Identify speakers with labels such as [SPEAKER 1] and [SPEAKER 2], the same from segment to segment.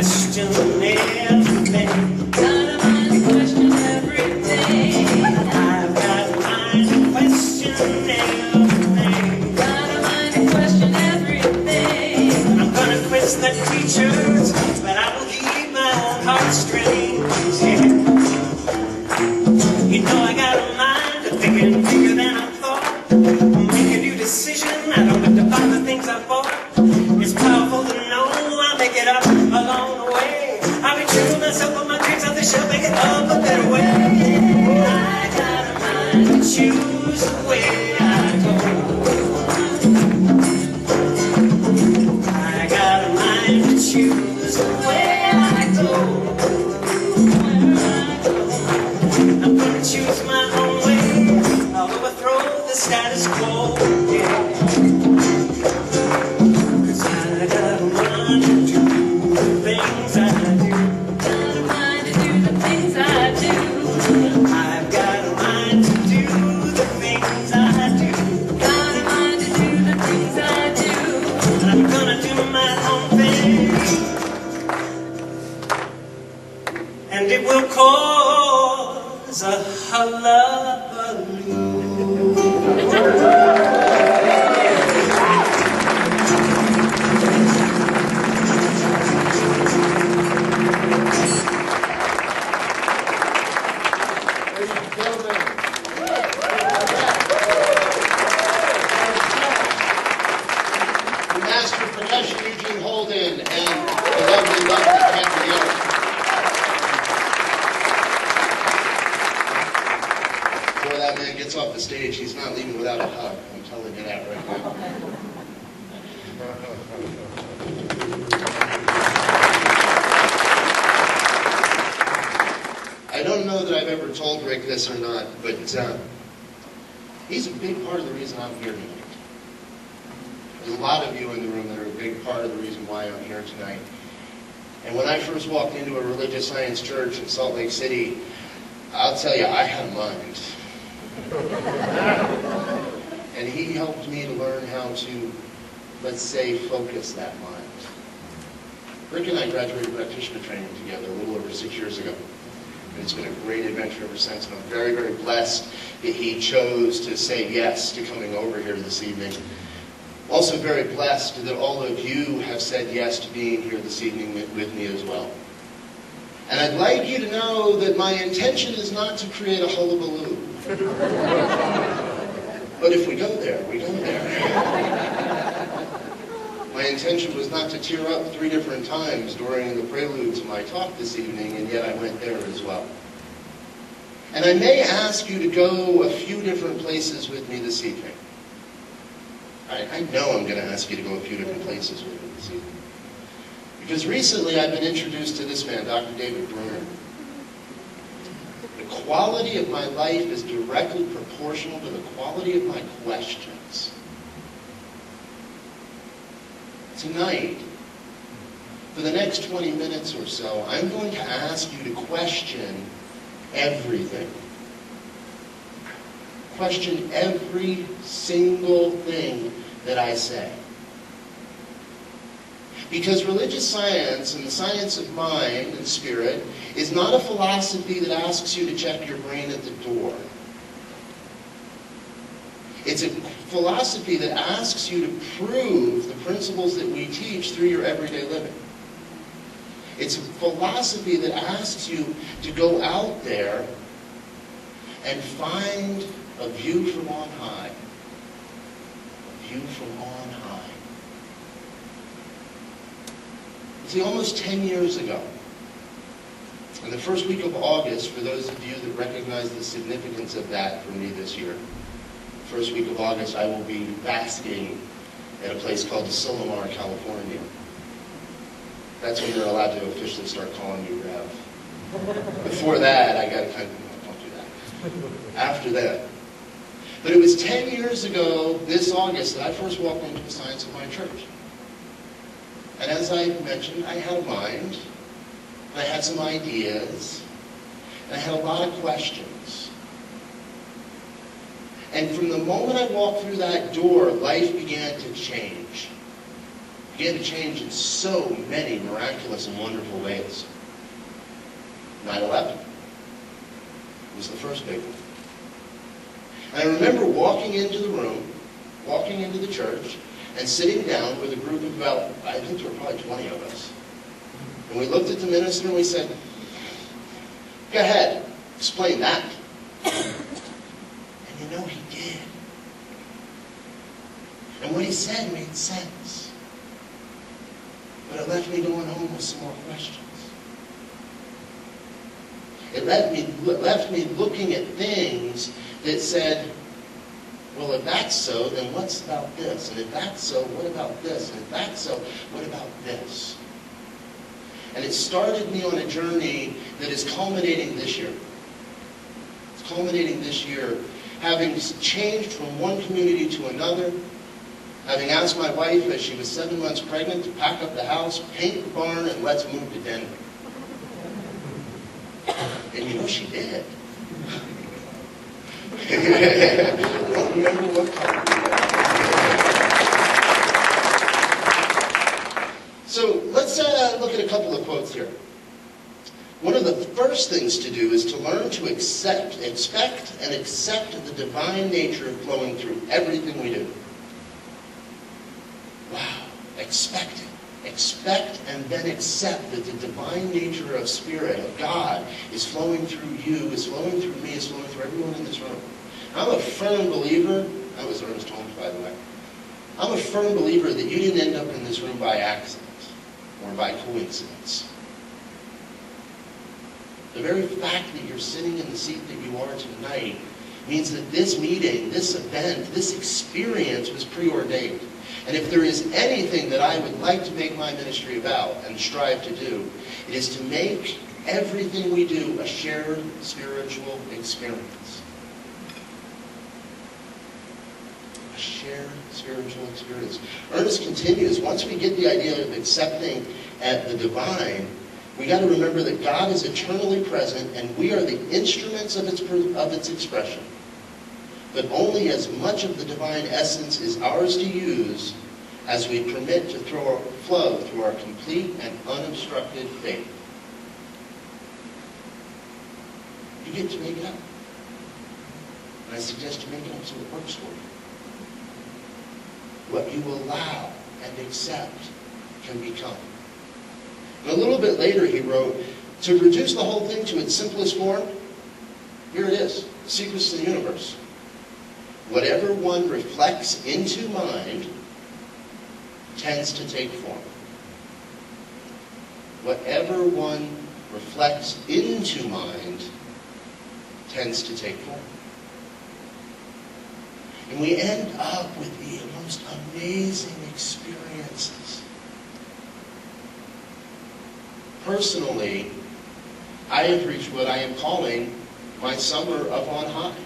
[SPEAKER 1] question everything.
[SPEAKER 2] Got a mind to question everything.
[SPEAKER 1] I've got a mind to question everything.
[SPEAKER 2] Got a mind to question everything.
[SPEAKER 1] I'm gonna quiz the teachers, but I will keep my own heartstrings. Yeah. You know I got a mind to think bigger than I thought. Make a new decision, I don't have to buy the things I bought. It's powerful to know I'll make it up along the way. I'll be true to myself, but my dreams on the shelf make it up a better way. I got a mind to choose the way I go. I got a mind to choose the way I go. I'm gonna choose my own way. I'll overthrow the status quo. Yeah. And it will cause a hullabaloo.
[SPEAKER 3] Off the stage, he's not leaving without a hug. I'm telling you that right now. I don't know that I've ever told Rick this or not, but he's a big part of the reason I'm here tonight. There's a lot of you in the room that are a big part of the reason why I'm here tonight. And when I first walked into a religious science church in Salt Lake City, I'll tell you, I had a mind. And he helped me to learn how to, let's say, focus that mind. Rick and I graduated practitioner training together a little over 6 years ago. And it's been a great adventure ever since, and I'm very, very blessed that he chose to say yes to coming over here this evening. Also very blessed that all of you have said yes to being here this evening with me as well. And I'd like you to know that my intention is not to create a hullabaloo. But if we go there, we go there. My intention was not to tear up 3 different times during the prelude to my talk this evening, and yet I went there as well. And I may ask you to go a few different places with me this evening. I know I'm going to ask you to go a few different places with me this evening. Because recently I've been introduced to this man, Dr. David Bruner. The quality of my life is directly proportional to the quality of my questions. Tonight, for the next 20 minutes or so, I'm going to ask you to question everything. Question every single thing that I say. Because religious science and the science of mind and spirit is not a philosophy that asks you to check your brain at the door. It's a philosophy that asks you to prove the principles that we teach through your everyday living. It's a philosophy that asks you to go out there and find a view from on high. A view from on high. See, almost 10 years ago, in the first week of August, for those of you that recognize the significance of that for me this year, the first week of August, I will be basking at a place called Silomar, California. That's when you're allowed to officially start calling me Rev. Before that, I got to kind of, don't do that. After that. But it was 10 years ago, this August, that I first walked into the science of my church. And as I mentioned, I had a mind, and I had some ideas, and I had a lot of questions. And from the moment I walked through that door, life began to change. began to change in so many miraculous and wonderful ways. 9/11 was the first big one. And I remember walking into the room, walking into the church, and sitting down with a group of about, I think there were probably 20 of us. And we looked at the minister and we said, go ahead, explain that. And you know, he did. And what he said made sense. But it left me going home with some more questions. It left me looking at things that said, well, if that's so, then what's about this? And if that's so, what about this? And if that's so, what about this? And it started me on a journey that is culminating this year. It's culminating this year, having changed from one community to another, having asked my wife as she was 7 months pregnant to pack up the house, paint the barn, and let's move to Denver. And you know she did. I don't remember what color. So let's look at a couple of quotes here. One of the first things to do is to learn to expect and accept the divine nature flowing through everything we do. Wow, expect it. Expect and then accept that the divine nature of Spirit, of God, is flowing through you, is flowing through me, is flowing through everyone in this room. I'm a firm believer, that was Ernest Holmes, by the way. I'm a firm believer that you didn't end up in this room by accident or by coincidence. The very fact that you're sitting in the seat that you are tonight means that this meeting, this event, this experience was preordained. And if there is anything that I would like to make my ministry about and strive to do, it is to make everything we do a shared spiritual experience. A shared spiritual experience. Ernest continues, once we get the idea of accepting the divine, we got to remember that God is eternally present and we are the instruments of its expression. But only as much of the divine essence is ours to use as we permit to flow through our complete and unobstructed faith. You get to make it up. And I suggest you make it up so it works for you. What you allow and accept can become. And a little bit later he wrote, to reduce the whole thing to its simplest form, here it is, secrets of the universe. Whatever one reflects into mind tends to take form. Whatever one reflects into mind tends to take form. And we end up with the most amazing experiences. Personally, I have reached what I am calling my summer up on high.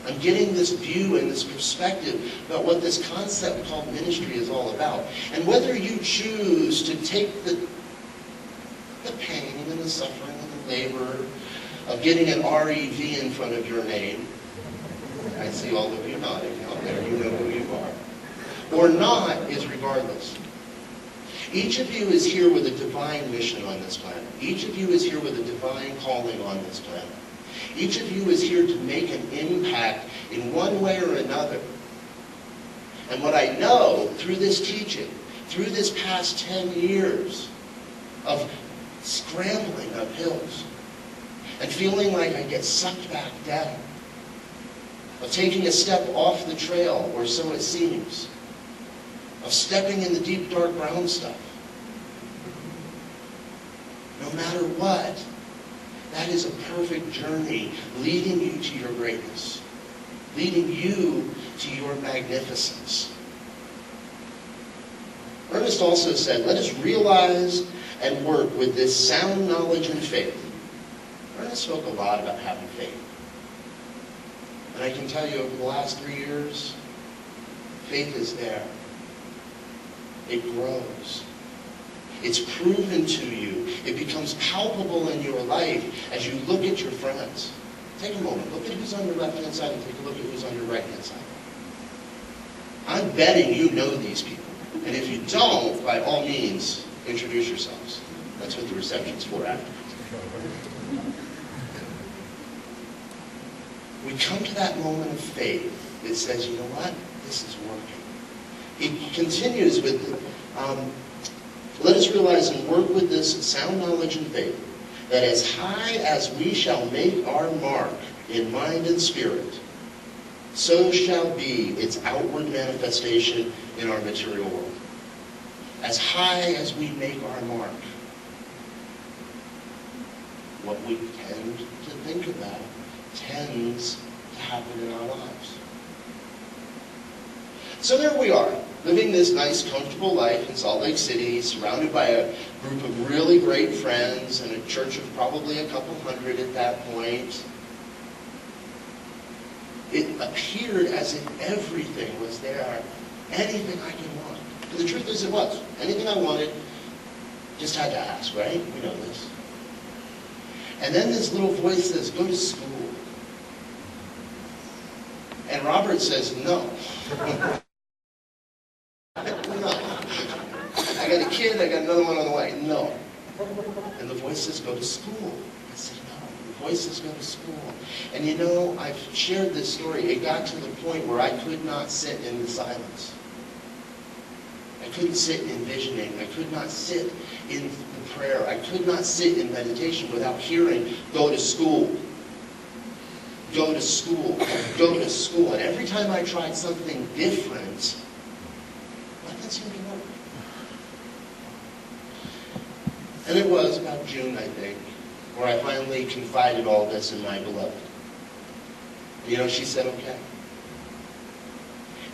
[SPEAKER 3] I'm getting this view and this perspective about what this concept called ministry is all about. And whether you choose to take the pain and the suffering and the labor of getting an REV in front of your name, I see all of you nodding out there, you know who you are, or not is regardless. Each of you is here with a divine mission on this planet. Each of you is here with a divine calling on this planet. Each of you is here to make an impact in one way or another. And what I know through this teaching, through this past 10 years of scrambling up hills and feeling like I get sucked back down, of taking a step off the trail, or so it seems, of stepping in the deep, dark, brown stuff. No matter what, that is a perfect journey leading you to your greatness, leading you to your magnificence. Ernest also said, let us realize and work with this sound knowledge and faith. Ernest spoke a lot about having faith. And I can tell you over the last 3 years, faith is there. It grows. It's proven to you. It becomes palpable in your life as you look at your friends. Take a moment. Look at who's on your left-hand side and take a look at who's on your right-hand side. I'm betting you know these people. And if you don't, by all means, introduce yourselves. That's what the reception's for after. We come to that moment of faith that says, you know what? This is working. He continues with, let us realize and work with this sound knowledge and faith, that as high as we shall make our mark in mind and spirit, so shall be its outward manifestation in our material world. As high as we make our mark, what we tend to think about tends to happen in our lives. So there we are, living this nice, comfortable life in Salt Lake City, surrounded by a group of really great friends and a church of probably a couple hundred at that point. It appeared as if everything was there, anything I could want. And the truth is it was. Anything I wanted, just had to ask, right? We know this. And then this little voice says, go to school. And Robert says, no. No. I got a kid, I got another one on the way. No. And the voice says, go to school. I said, no. The voice says, go to school. And you know, I've shared this story. It got to the point where I could not sit in the silence. I couldn't sit in visioning. I could not sit in the prayer. I could not sit in meditation without hearing, go to school. Go to school. Go to school. And every time I tried something different, nothing seemed to work. And it was about June, I think, where I finally confided all this in my beloved. You know, she said, okay.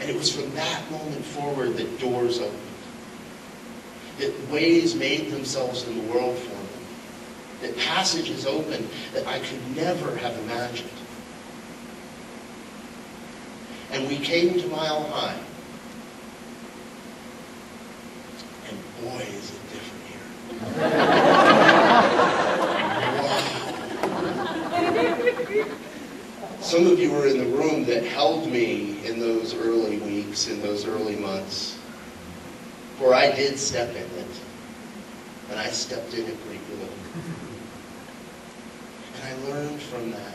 [SPEAKER 3] And it was from that moment forward that doors opened. That ways made themselves in the world for me. That passages opened that I could never have imagined. And we came to Mile High. And boy, is it different here. Wow. Some of you were in the room that held me in those early weeks, in those early months, where I did step in it. And I stepped in it pretty good. And I learned from that.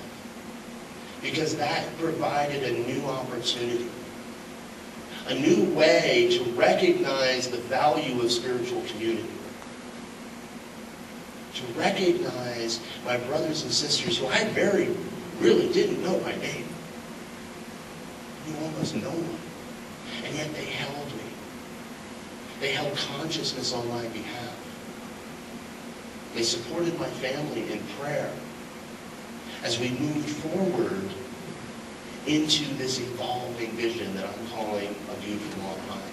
[SPEAKER 3] Because that provided a new opportunity. A new way to recognize the value of spiritual community. To recognize my brothers and sisters who I really didn't know by name. You almost no one. And yet they held me. They held consciousness on my behalf. They supported my family in prayer as we moved forward into this evolving vision that I'm calling a view from on high.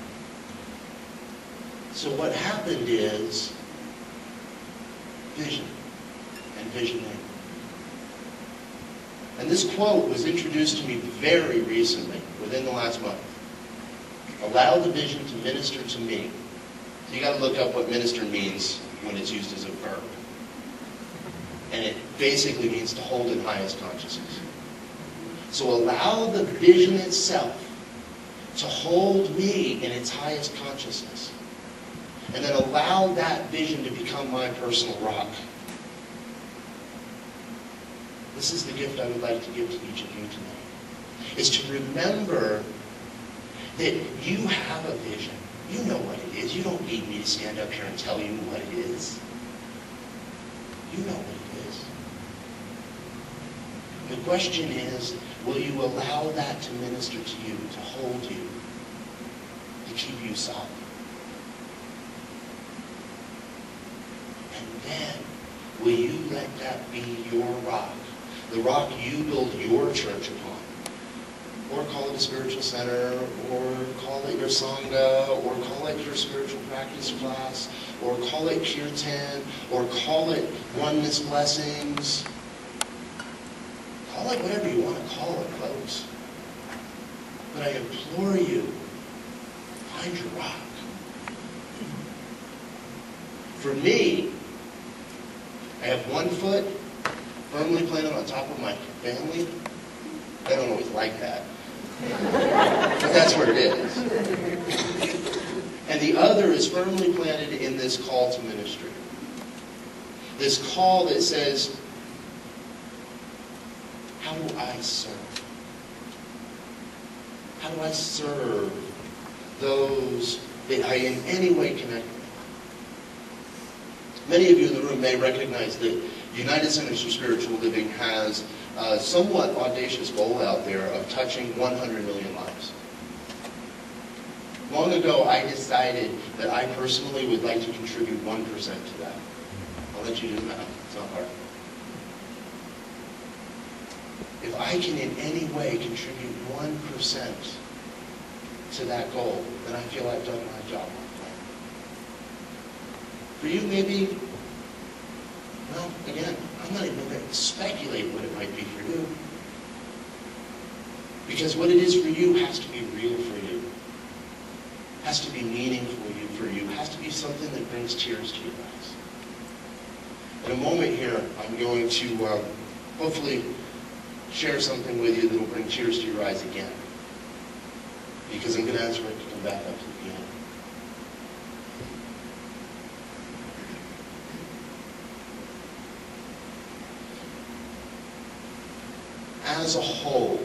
[SPEAKER 3] So what happened is vision and visioning. And this quote was introduced to me very recently, within the last month. Allow the vision to minister to me. So you got to look up what minister means when it's used as a verb. And it basically means to hold in highest consciousness. So allow the vision itself to hold me in its highest consciousness. And then allow that vision to become my personal rock. This is the gift I would like to give to each of you tonight. Is to remember that you have a vision. You know what it is. You don't need me to stand up here and tell you what it is. You know what it is. The question is, will you allow that to minister to you, to hold you, to keep you solid? And then, will you let that be your rock? The rock you build your church upon. Or call it a spiritual center, or call it your Sangha, or call it your spiritual practice class, or call it Kirtan, or call it Oneness Blessings. Call it whatever you want to call it, folks. But I implore you, find your rock. For me, I have one foot firmly planted on top of my family. I don't always like that. But that's where it is. And And the other is firmly planted in this call to ministry. This call that says, how do I serve? How do I serve those that I in any way connect with? Many of you in the room may recognize that United Centers for Spiritual Living has a somewhat audacious goal out there of touching 100 million lives. Long ago, I decided that I personally would like to contribute 1% to that. I'll let you do that. It's not hard. If I can in any way contribute 1% to that goal, then I feel I've done my job. For you, maybe, well, again, I'm not even going to speculate what it might be for you. Because what it is for you has to be real for you. Has to be meaningful for you. Has to be something that brings tears to your eyes. In a moment here, I'm going to hopefully share something with you that will bring tears to your eyes again. Because I'm going to ask Rick to come back up to the piano. As a whole,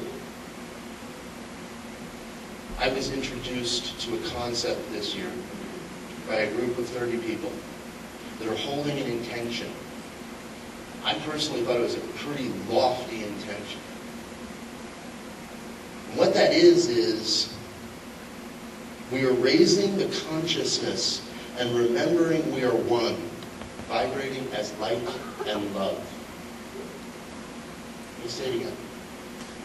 [SPEAKER 3] I was introduced to a concept this year by a group of 30 people that are holding an intention. I personally thought it was a pretty lofty intention. And what that is we are raising the consciousness and remembering we are one, vibrating as light and love. Let me say it again.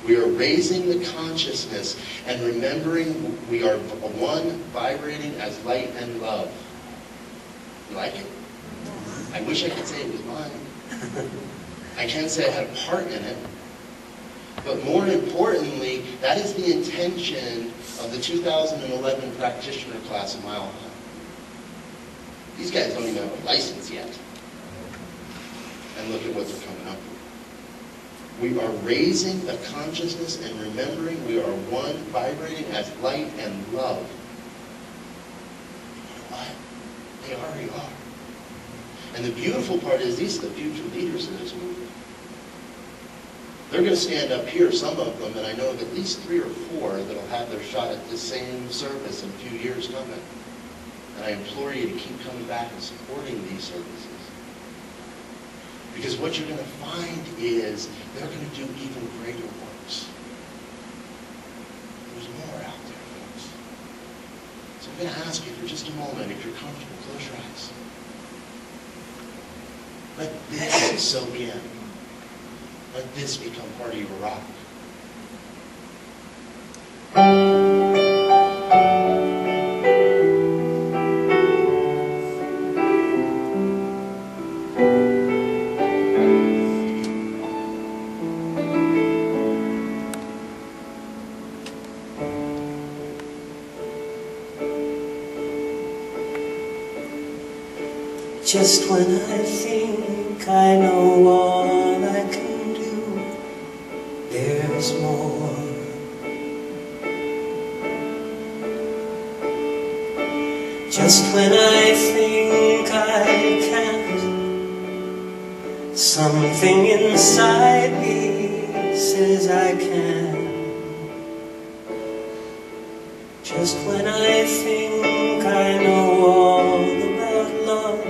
[SPEAKER 3] We are raising the consciousness and remembering we are one, vibrating as light and love. You like it? I wish I could say it was mine. I can't say I had a part in it. But more importantly, that is the intention of the 2011 practitioner class at Mile High. These guys don't even have a license yet. And look at what they're coming up with. We are raising the consciousness and remembering we are one, vibrating as light and love. You know what? They already are. And the beautiful part is these are the future leaders of this movement. They're going to stand up here, some of them, and I know of at least 3 or 4 that will have their shot at this same service in a few years coming. And I implore you to keep coming back and supporting these services. Because what you're going to find is they're going to do even greater works. There's more out there, folks. So I'm going to ask you for just a moment, if you're comfortable, close your eyes. Let this soak in. Let this become part of your rock.
[SPEAKER 1] Just when I think I know all I can do, there's more. Just when I think I can't, something inside me says I can. Just when I think I know all about love,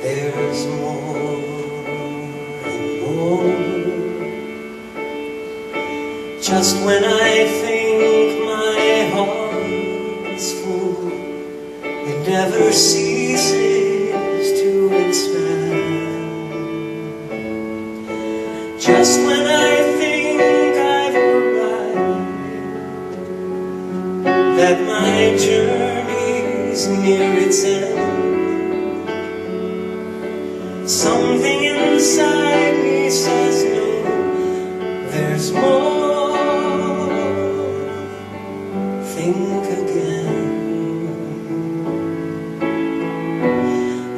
[SPEAKER 1] there's more and more. Just when I think my heart's full, it never ceases to expand. Just when I think I've arrived, that my journey's near its end, something inside me says no, there's more. Think again.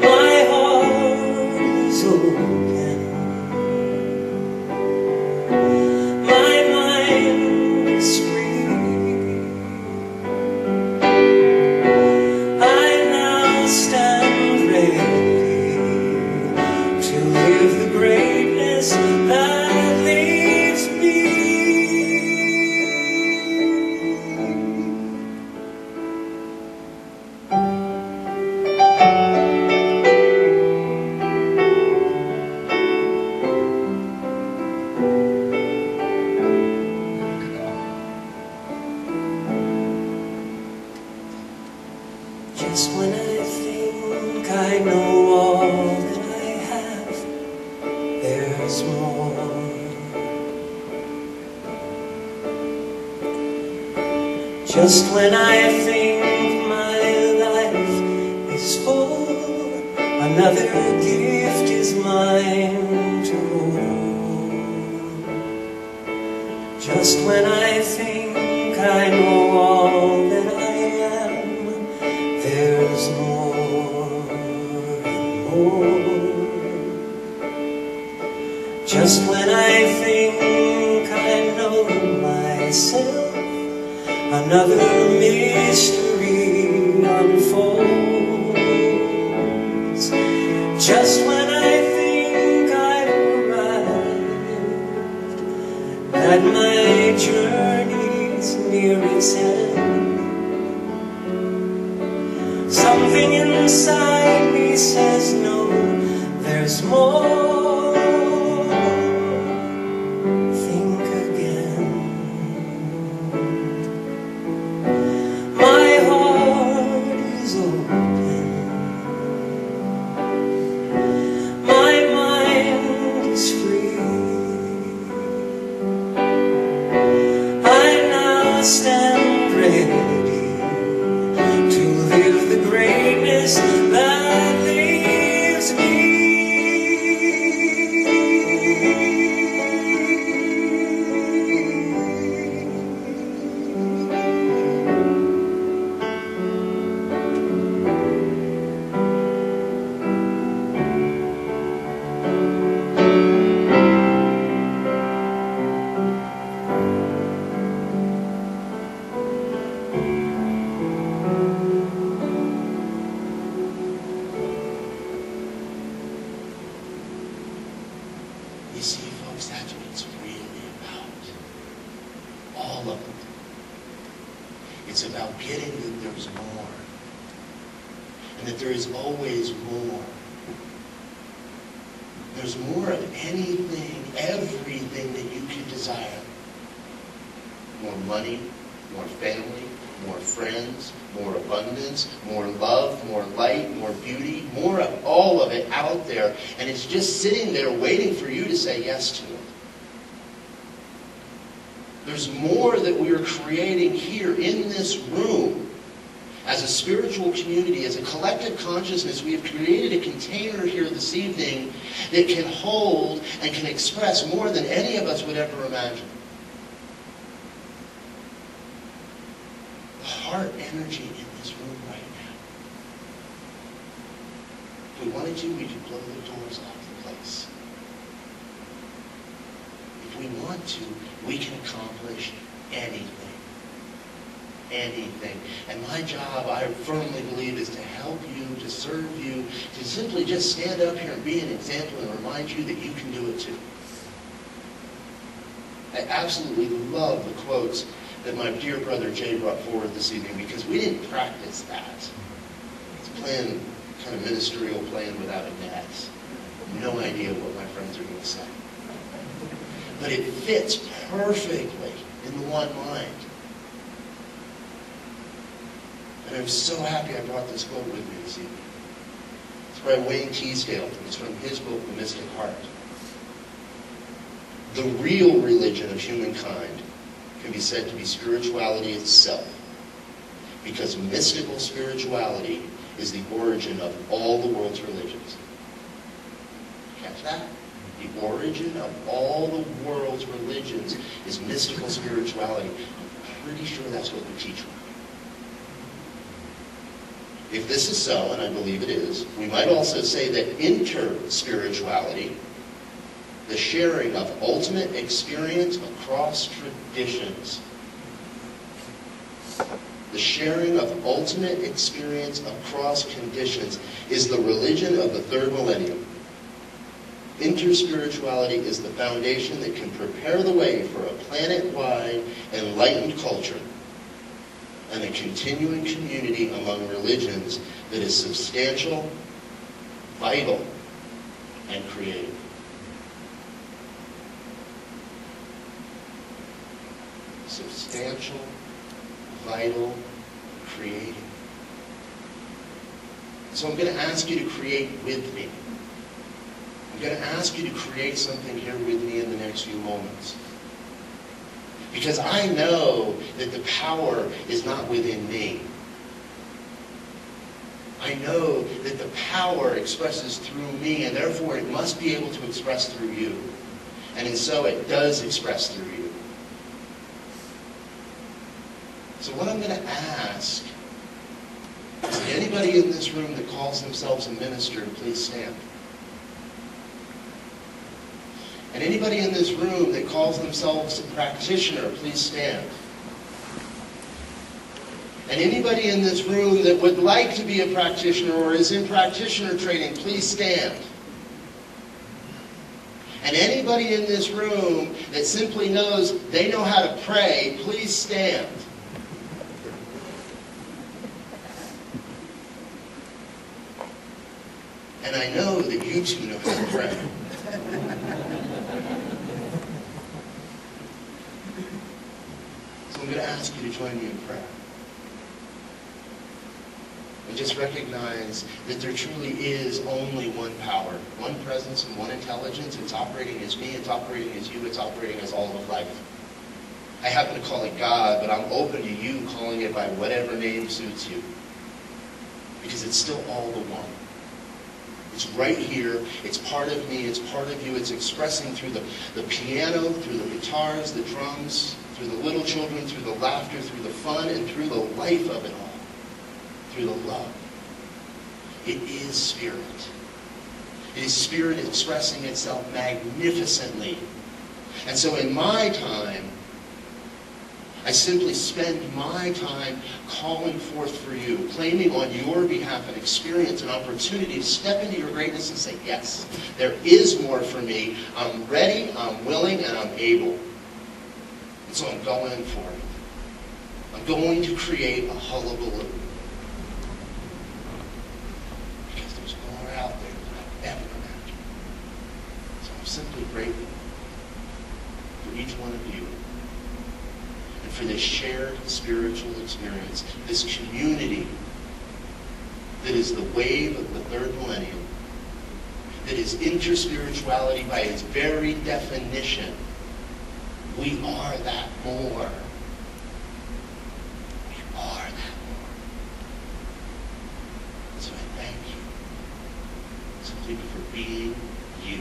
[SPEAKER 1] My heart is open. My mind is free. I know all that I have, there's more. Just when I think my life is full, another gift is mine to hold. Just when I think I know all that I am, there's more and more. Just when I think I know myself, another mystery unfolds. Just when I think I've arrived, that my journey's near its end, something inside me says no, there's more. Think again. My heart is open, my mind is free. I now stand ready to live the greatness that leaves me. You see, folks, that's what it's really about. All of it. It's about getting that there's more. And that there is always more. There's more of anything, everything that you could desire. More money, more family, more friends, more abundance, more love, more light, more beauty, more of all of it out there. And it's just sitting there waiting for you to say yes to it. There's more that we are creating here in this room. As a spiritual community, as a collective consciousness, we have created a container here this evening that can hold and can express more than any of us would ever imagine. The heart energy in this room right now. If we wanted to, we could blow the doors off the place. If we want to, we can accomplish anything. Anything. And my job, I firmly believe, is to help you, to serve you, to simply just stand up here and be an example and remind you that you can do it too. I absolutely love the quotes that my dear brother Jay brought forward this evening, because we didn't practice that. It's playing, kind of ministerial playing without a net. No idea what my friends are going to say. But it fits perfectly in the one mind. And I'm so happy I brought this quote with me this evening. It's by Wayne Teasdale. It's from his book, The Mystic Heart. The real religion of humankind can be said to be spirituality itself, because mystical spirituality is the origin of all the world's religions. Catch that? The origin of all the world's religions is mystical spirituality. I'm pretty sure that's what we teach. If this is so, and I believe it is, we might also say that inter-spirituality, the sharing of ultimate experience across traditions, the sharing of ultimate experience across conditions, is the religion of the third millennium. Interspirituality is the foundation that can prepare the way for a planet-wide enlightened culture and a continuing community among religions that is substantial, vital, and creative. Substantial, vital, creative.
[SPEAKER 3] So I'm going to ask you to create with me. I'm going to ask you to create something here with me in the next few moments. Because I know that the power is not within me. I know that the power expresses through me, and therefore it must be able to express through you. And so it does express through you. So what I'm going to ask is that anybody in this room that calls themselves a minister to please stand. And anybody in this room that calls themselves a practitioner, please stand. And anybody in this room that would like to be a practitioner or is in practitioner training, please stand. And anybody in this room that simply knows they know how to pray, please stand. And I know that you two know how to pray. So I'm going to ask you to join me in prayer. And just recognize that there truly is only one power, one presence, and one intelligence. It's operating as me, it's operating as you, it's operating as all of life. I happen to call it God, but I'm open to you calling it by whatever name suits you. Because it's still all the one. It's right here. It's part of me. It's part of you. It's expressing through the piano, through the guitars, the drums, through the little children, through the laughter, through the fun, and through the life of it all. Through the love. It is spirit. It is spirit expressing itself magnificently. And so in my time, I simply spend my time calling forth for you, claiming on your behalf an experience, an opportunity to step into your greatness and say, yes, there is more for me. I'm ready, I'm willing, and I'm able. And so I'm going for it. I'm going to create a hullabaloo. Because there's more out there than I've ever imagined. So I'm simply grateful for each one of you. For this shared spiritual experience, this community that is the wave of the third millennium, that is interspirituality by its very definition. We are that more. We are that more. So I thank you simply for being you.